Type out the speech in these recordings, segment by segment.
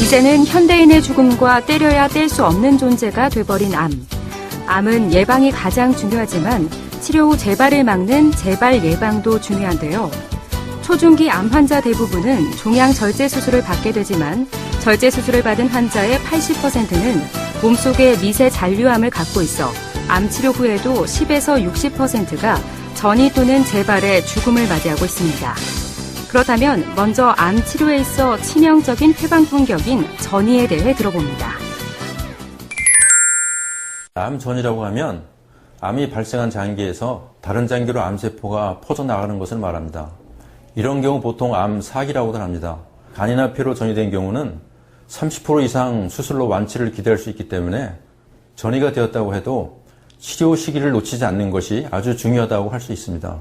이제는 현대인의 죽음과 때려야 뗄 수 없는 존재가 돼버린 암. 암은 예방이 가장 중요하지만 치료 후 재발을 막는 재발 예방도 중요한데요. 초중기 암 환자 대부분은 종양 절제 수술을 받게 되지만 절제 수술을 받은 환자의 80%는 몸속에 미세 잔류암을 갖고 있어 암 치료 후에도 10에서 60%가 전이 또는 재발에 죽음을 맞이하고 있습니다. 그렇다면 먼저 암 치료에 있어 치명적인 회방풍격인 전이에 대해 들어봅니다. 암전이라고 하면 암이 발생한 장기에서 다른 장기로 암세포가 퍼져나가는 것을 말합니다. 이런 경우 보통 암 사기라고도 합니다. 간이나 폐로 전이된 경우는 30% 이상 수술로 완치를 기대할 수 있기 때문에 전이가 되었다고 해도 치료 시기를 놓치지 않는 것이 아주 중요하다고 할 수 있습니다.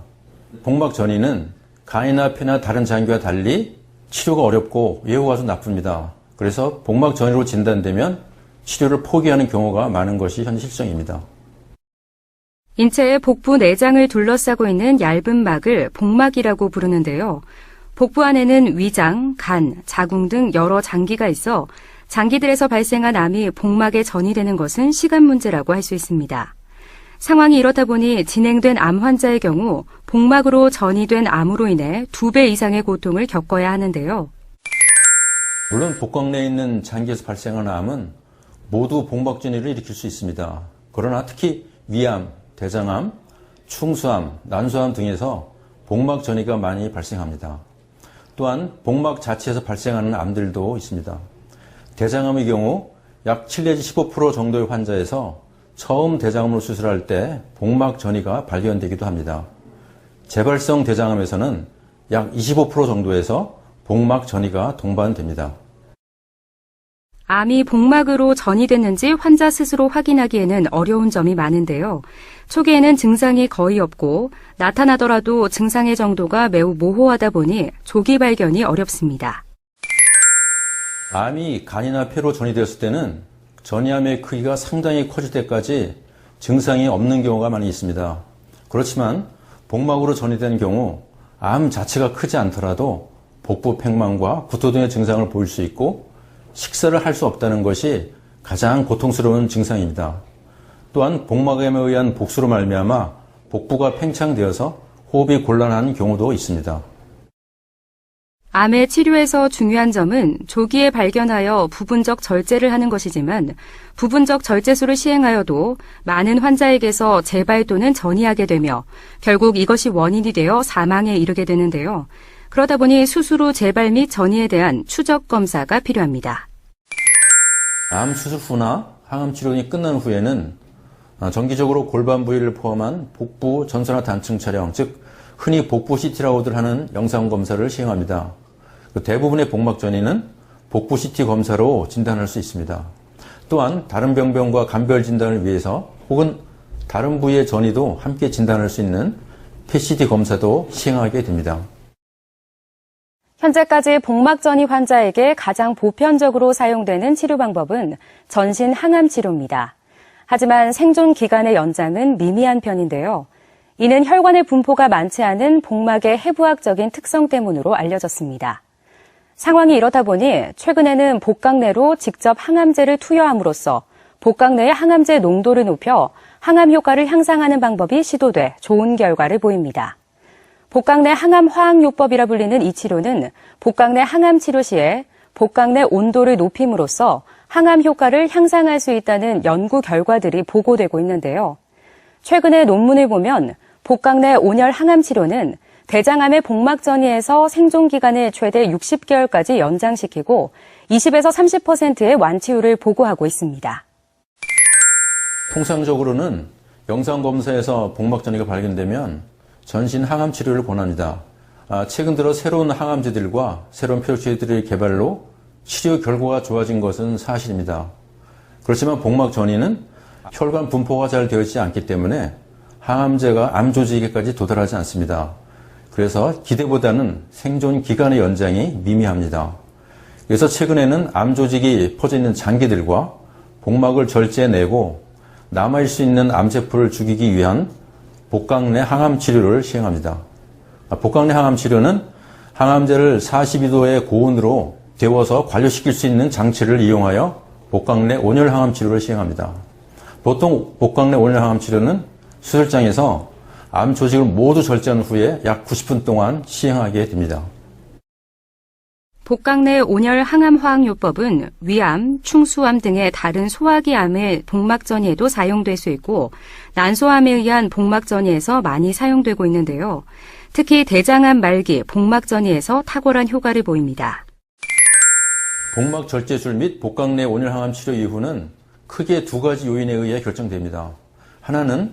복막 전이는 간이나 폐나 다른 장기와 달리 치료가 어렵고 예후가 아주 나쁩니다. 그래서 복막 전이로 진단되면 치료를 포기하는 경우가 많은 것이 현 실정입니다. 인체의 복부 내장을 둘러싸고 있는 얇은 막을 복막이라고 부르는데요. 복부 안에는 위장, 간, 자궁 등 여러 장기가 있어 장기들에서 발생한 암이 복막에 전이되는 것은 시간 문제라고 할 수 있습니다. 상황이 이렇다 보니 진행된 암 환자의 경우 복막으로 전이된 암으로 인해 2배 이상의 고통을 겪어야 하는데요. 물론 복강 내에 있는 장기에서 발생하는 암은 모두 복막 전이를 일으킬 수 있습니다. 그러나 특히 위암, 대장암, 충수암, 난소암 등에서 복막 전이가 많이 발생합니다. 또한 복막 자체에서 발생하는 암들도 있습니다. 대장암의 경우 약 7 내지 15% 정도의 환자에서 처음 대장암으로 수술할 때 복막 전이가 발견되기도 합니다. 재발성 대장암에서는 약 25% 정도에서 복막 전이가 동반됩니다. 암이 복막으로 전이됐는지 환자 스스로 확인하기에는 어려운 점이 많은데요. 초기에는 증상이 거의 없고 나타나더라도 증상의 정도가 매우 모호하다 보니 조기 발견이 어렵습니다. 암이 간이나 폐로 전이되었을 때는 전이암의 크기가 상당히 커질 때까지 증상이 없는 경우가 많이 있습니다. 그렇지만 복막으로 전이된 경우 암 자체가 크지 않더라도 복부 팽만과 구토 등의 증상을 보일 수 있고 식사를 할 수 없다는 것이 가장 고통스러운 증상입니다. 또한 복막암에 의한 복수로 말미암아 복부가 팽창되어서 호흡이 곤란한 경우도 있습니다. 암의 치료에서 중요한 점은 조기에 발견하여 부분적 절제를 하는 것이지만 부분적 절제술을 시행하여도 많은 환자에게서 재발 또는 전이하게 되며 결국 이것이 원인이 되어 사망에 이르게 되는데요. 그러다 보니 수술 후 재발 및 전이에 대한 추적 검사가 필요합니다. 암 수술 후나 항암 치료가 끝난 후에는 정기적으로 골반 부위를 포함한 복부 전선화 단층 촬영, 즉 흔히 복부 CT라고들 하는 영상 검사를 시행합니다. 대부분의 복막 전이는 복부 CT 검사로 진단할 수 있습니다. 또한 다른 병변과 간별 진단을 위해서 혹은 다른 부위의 전이도 함께 진단할 수 있는 PET 검사도 시행하게 됩니다. 현재까지 복막전이 환자에게 가장 보편적으로 사용되는 치료 방법은 전신 항암 치료입니다. 하지만 생존 기간의 연장은 미미한 편인데요. 이는 혈관의 분포가 많지 않은 복막의 해부학적인 특성 때문으로 알려졌습니다. 상황이 이렇다 보니 최근에는 복강 내로 직접 항암제를 투여함으로써 복강 내의 항암제 농도를 높여 항암 효과를 향상하는 방법이 시도돼 좋은 결과를 보입니다. 복강 내 항암 화학요법이라 불리는 이 치료는 복강 내 항암 치료 시에 복강 내 온도를 높임으로써 항암 효과를 향상할 수 있다는 연구 결과들이 보고되고 있는데요. 최근의 논문을 보면 복강 내 온열 항암 치료는 대장암의 복막 전이에서 생존 기간을 최대 60개월까지 연장시키고 20에서 30%의 완치율을 보고하고 있습니다. 통상적으로는 영상검사에서 복막 전이가 발견되면 전신 항암 치료를 권합니다. 최근 들어 새로운 항암제들과 새로운 표시제들의 개발로 치료 결과가 좋아진 것은 사실입니다. 그렇지만 복막 전이는 혈관 분포가 잘 되어 있지 않기 때문에 항암제가 암 조직에까지 도달하지 않습니다. 그래서 기대보다는 생존 기간의 연장이 미미합니다. 그래서 최근에는 암 조직이 퍼져 있는 장기들과 복막을 절제해내고 남아있을 수 있는 암세포를 죽이기 위한 복강 내 항암 치료를 시행합니다. 복강 내 항암 치료는 항암제를 42도의 고온으로 데워서 관료시킬 수 있는 장치를 이용하여 복강 내 온열 항암 치료를 시행합니다. 보통 복강 내 온열 항암 치료는 수술장에서 암 조직을 모두 절제한 후에 약 90분 동안 시행하게 됩니다. 복강 내 온열 항암 화학요법은 위암, 충수암 등의 다른 소화기 암의 복막 전이에도 사용될 수 있고 난소암에 의한 복막 전이에서 많이 사용되고 있는데요. 특히 대장암 말기 복막 전이에서 탁월한 효과를 보입니다. 복막 절제술 및 복강 내 온열 항암 치료 이후는 크게 두 가지 요인에 의해 결정됩니다. 하나는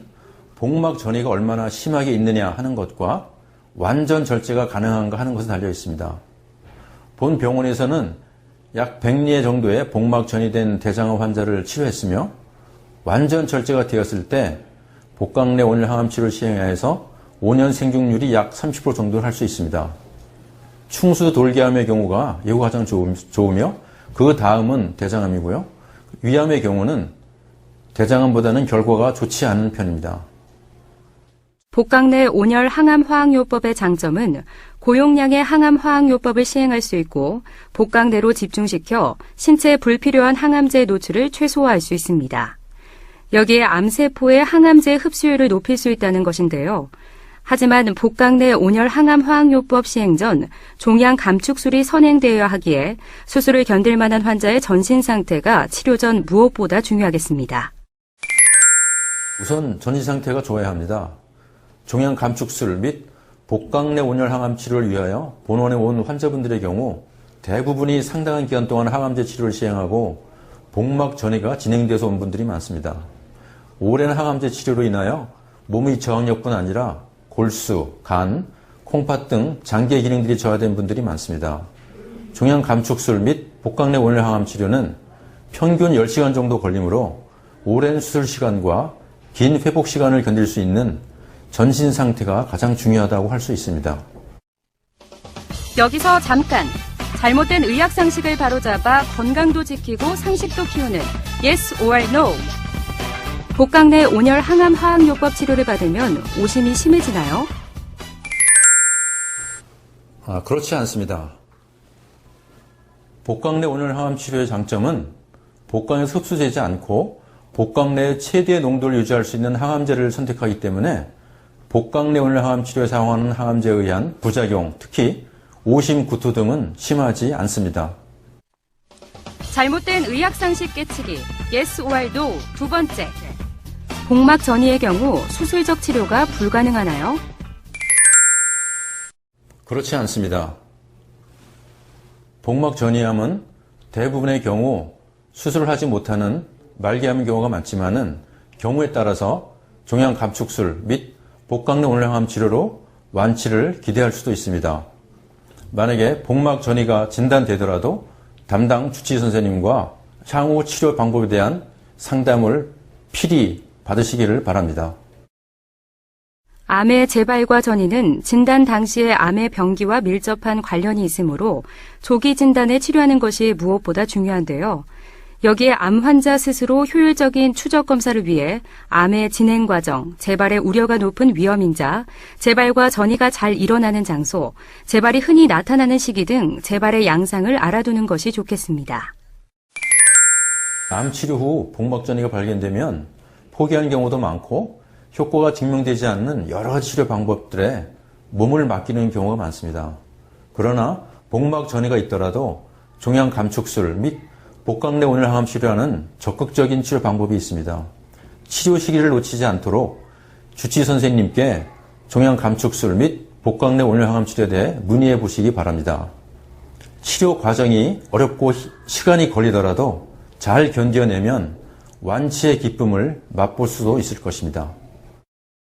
복막 전이가 얼마나 심하게 있느냐 하는 것과 완전 절제가 가능한가 하는 것에 달려 있습니다. 본 병원에서는 약 100리 정도의 복막 전이된 대장암 환자를 치료했으며 완전 절제가 되었을 때 복강 내 온열 항암 치료를 시행해서 5년 생존율이 약 30% 정도를 할 수 있습니다. 충수 돌기암의 경우가 예후가 가장 좋으며 그 다음은 대장암이고요. 위암의 경우는 대장암보다는 결과가 좋지 않은 편입니다. 복강 내 온열 항암 화학요법의 장점은 고용량의 항암 화학요법을 시행할 수 있고 복강 내로 집중시켜 신체에 불필요한 항암제 노출을 최소화할 수 있습니다. 여기에 암세포의 항암제 흡수율을 높일 수 있다는 것인데요. 하지만 복강 내 온열 항암 화학요법 시행 전 종양 감축술이 선행되어야 하기에 수술을 견딜 만한 환자의 전신 상태가 치료 전 무엇보다 중요하겠습니다. 우선 전신 상태가 좋아야 합니다. 종양 감축술 및 복강 내 온열 항암 치료를 위하여 본원에 온 환자분들의 경우 대부분이 상당한 기간 동안 항암제 치료를 시행하고 복막 전이가 진행돼서 온 분들이 많습니다. 오랜 항암제 치료로 인하여 몸의 저항력뿐 아니라 골수, 간, 콩팥 등 장기의 기능들이 저하된 분들이 많습니다. 종양 감축술 및 복강 내 온열 항암 치료는 평균 10시간 정도 걸리므로 오랜 수술 시간과 긴 회복 시간을 견딜 수 있는 전신 상태가 가장 중요하다고 할 수 있습니다. 여기서 잠깐! 잘못된 의학 상식을 바로잡아 건강도 지키고 상식도 키우는 Yes or No. 복강 내 온열 항암 화학요법 치료를 받으면 오심이 심해지나요? 그렇지 않습니다. 복강 내 온열 항암 치료의 장점은 복강에서 흡수되지 않고 복강 내의 최대의 농도를 유지할 수 있는 항암제를 선택하기 때문에 복강 내 온열 항암 치료에 사용하는 항암제에 의한 부작용, 특히 오심, 구토 등은 심하지 않습니다. 잘못된 의학 상식 깨치기 Yes or No 두 번째. 복막 전이의 경우 수술적 치료가 불가능하나요? 그렇지 않습니다. 복막 전이암은 대부분의 경우 수술을 하지 못하는 말기암의 경우가 많지만은 경우에 따라서 종양 감축술 및 복강 내 온열 항암 치료로 완치를 기대할 수도 있습니다. 만약에 복막 전이가 진단되더라도 담당 주치의 선생님과 향후 치료 방법에 대한 상담을 필히 받으시기를 바랍니다. 암의 재발과 전이는 진단 당시의 암의 병기와 밀접한 관련이 있으므로 조기 진단에 치료하는 것이 무엇보다 중요한데요. 여기에 암 환자 스스로 효율적인 추적 검사를 위해 암의 진행 과정, 재발의 우려가 높은 위험인자, 재발과 전이가 잘 일어나는 장소, 재발이 흔히 나타나는 시기 등 재발의 양상을 알아두는 것이 좋겠습니다. 암 치료 후 복막 전이가 발견되면 포기하는 경우도 많고 효과가 증명되지 않는 여러 가지 치료 방법들에 몸을 맡기는 경우가 많습니다. 그러나 복막 전이가 있더라도 종양 감축술 및 복강 내 온열 항암 치료라는 적극적인 치료 방법이 있습니다. 치료 시기를 놓치지 않도록 주치의 선생님께 종양 감축술 및 복강 내 온열 항암 치료에 대해 문의해 보시기 바랍니다. 치료 과정이 어렵고 시간이 걸리더라도 잘 견뎌내면 완치의 기쁨을 맛볼 수도 있을 것입니다.